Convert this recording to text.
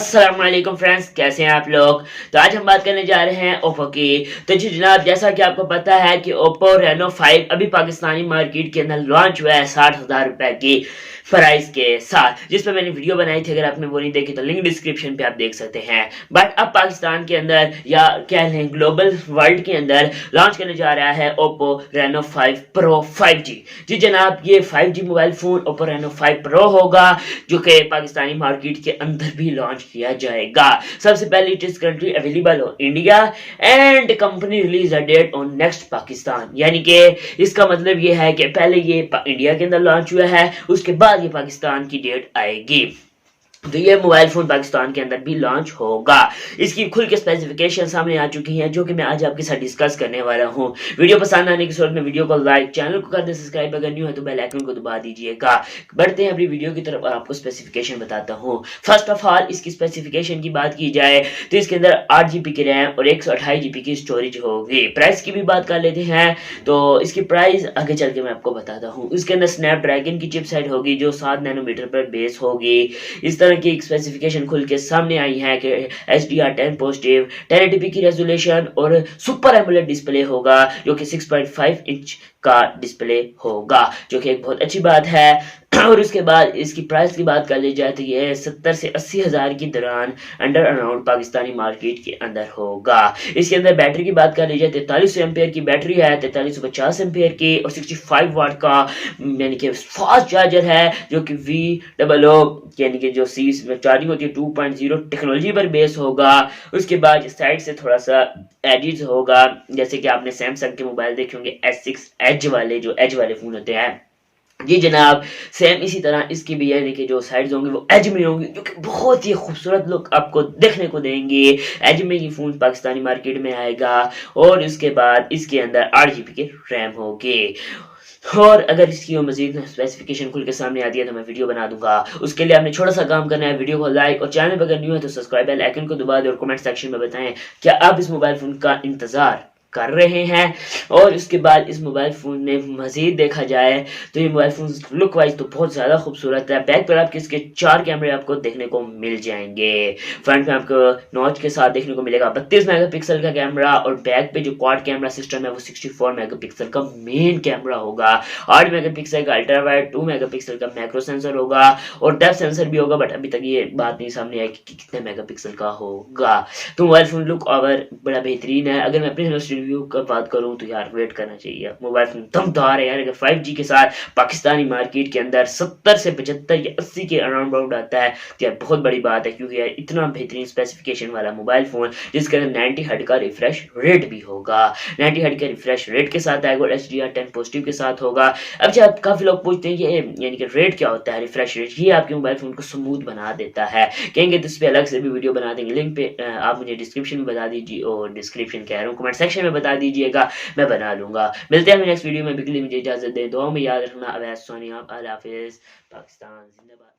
अस्सलाम वालेकुम फ्रेंड्स, कैसे हैं आप लोग। तो आज हम बात करने जा रहे हैं ओप्पो की। तो जी जनाब, जैसा कि आपको पता है कि ओप्पो रेनो 5 अभी पाकिस्तानी मार्केट के अंदर लॉन्च हुआ है 60,000 रुपए की प्राइस के साथ, जिस पर मैंने वीडियो बनाई थी। अगर आपने वो नहीं देखी तो लिंक डिस्क्रिप्शन पे आप देख सकते हैं। बट अब पाकिस्तान के अंदर या कह लें ग्लोबल वर्ल्ड के अंदर लॉन्च करने जा रहा है ओप्पो रेनो 5 प्रो 5G। जी जनाब, ये 5G mobile phone Oppo Reno 5 pro होगा, जो कि पाकिस्तानी मार्केट के अंदर भी लॉन्च किया जाएगा। सबसे पहले it is currently available on India and company release a date on next Pakistan. यानी कि इसका मतलब ये है कि पहले ये इंडिया के अंदर लॉन्च हुआ है, उसके बाद ये पाकिस्तान की डेट आएगी। तो ये मोबाइल फोन पाकिस्तान के अंदर भी लॉन्च होगा। इसकी खुल के स्पेसिफिकेशन सामने आ चुकी हैं, जो कि मैं आज आपके साथ डिस्कस करने वाला हूं। वीडियो पसंद आने की सूरत में वीडियो को लाइक, चैनल को कर दे सब्सक्राइब, अगर न्यू है तो बेल आइकन को दबा दीजिएगा। बढ़ते हैं अपनी वीडियो की तरफ और आपको स्पेसिफिकेशन बताता हूं। फर्स्ट ऑफ ऑल इसकी स्पेसिफिकेशन की बात की जाए तो इसके अंदर 8 GB की रैम और 128 GB की स्टोरेज होगी। प्राइस की भी बात कर लेते हैं, तो इसकी प्राइस आगे चल के मैं आपको बताता हूँ। इसके अंदर स्नैपड्रैगन की चिपसेट होगी जो 7 नैनोमीटर पर बेस होगी। इस तरह की एक स्पेसिफिकेशन खुल के सामने आई है कि HDR10 पॉजिटिव 1080p की रेजोल्यूशन और सुपर एमोलेड डिस्प्ले होगा, जो कि 6.5 इंच का डिस्प्ले होगा, जो कि एक बहुत अच्छी बात है। और उसके बाद इसकी प्राइस की बात कर ली जाए तो ये 70 से 80 हज़ार के दौरान अंडर अराउंड पाकिस्तानी मार्केट के अंदर होगा। इसके अंदर बैटरी की बात कर ली जाए 4300 एम्पेयर की बैटरी है, 4350 एम्पेयर की, और 65 वाट का यानी कि फास्ट चार्जर है, जो कि VOO यानी कि जो सी में चार्जिंग होती है 2.0 टेक्नोलॉजी पर बेस होगा। उसके बाद साइड से थोड़ा सा एजेस होगा, जैसे कि आपने सैमसंग के मोबाइल देखे होंगे S6 एज वाले, जो एज वाले फोन होते हैं। जी जनाब, सेम इसी तरह इसकी भी यानी कि जो साइड्स होंगे वो एज में होंगी, जो कि बहुत ही खूबसूरत लुक आपको देखने को देंगे। एज में ये फोन पाकिस्तानी मार्केट में आएगा, और उसके बाद इसके अंदर 8 GB की रैम होगी। और अगर इसकी मजीद स्पेसिफिकेशन खुल के सामने आती है तो मैं वीडियो बना दूंगा। उसके लिए आपने छोटा सा काम करना है, वीडियो को लाइक और चैनल पर अगर न्यू है तो सब्सक्राइब बेल आइकन को दबा दें और कमेंट सेक्शन में बताएं क्या आप इस मोबाइल फोन का इंतजार कर रहे हैं। और उसके बाद इस मोबाइल फोन में मजीद देखा जाए तो ये मोबाइल फोन लुक वाइज तो बहुत ज्यादा खूबसूरत है। बैक पर आपके इसके 4 कैमरे आपको देखने को मिल जाएंगे। फ्रंट में आपको नॉच के साथ देखने को मिलेगा 32 मेगापिक्सल का कैमरा, और बैक पे जो क्वाड कैमरा सिस्टम है वो 64 मेगापिक्सल का मेन कैमरा होगा। 8 मेगापिक्सल का अल्ट्रा वाइड, 2 मेगापिक्सल का मैक्रो सेंसर होगा, और डेप्थ सेंसर भी होगा, बट अभी तक ये बात नहीं सामने आई कि कितने मेगापिक्सल का होगा। तो मोबाइल फोन लुक ओवर बड़ा बेहतरीन है। अगर मैं अपने रिव्यू का बात करूं तो यार वेट करना चाहिए, मोबाइल फोन दमदार है यार। अगर 5G के साथ पाकिस्तानी मार्केट के अंदर 70 से 75 या 80 के अराउंड आता है तो यार बहुत बड़ी बात है, क्योंकि यार इतना बेहतरीन स्पेसिफिकेशन वाला मोबाइल फोन जिसके अंदर 90 हर्ट्ज का रिफ्रेश रेट भी होगा। 90 हर्ट्ज के रिफ्रेश रेट के साथ आएगा और HDR10 पॉजिटिव के साथ होगा। अब जब काफी लोग पूछते हैं कि यानी कि रेट क्या होता है, रिफ्रेश रेट, ये आपके मोबाइल फोन को स्मूथ बना देता है। कहेंगे तो इस पे अलग से भी वीडियो बना देंगे, लिंक पे आप मुझे डिस्क्रिप्शन में बता दीजिए, और डिस्क्रिप्शन कह रहा हूँ कमेंट सेक्शन में बता दीजिएगा, मैं बना लूंगा। मिलते हैं नेक्स्ट वीडियो में, बिकली मुझे इजाजत दे, दुआ में याद रखना। अवैस सोनिया, अल्लाह हाफिज, पाकिस्तान जिंदाबाद।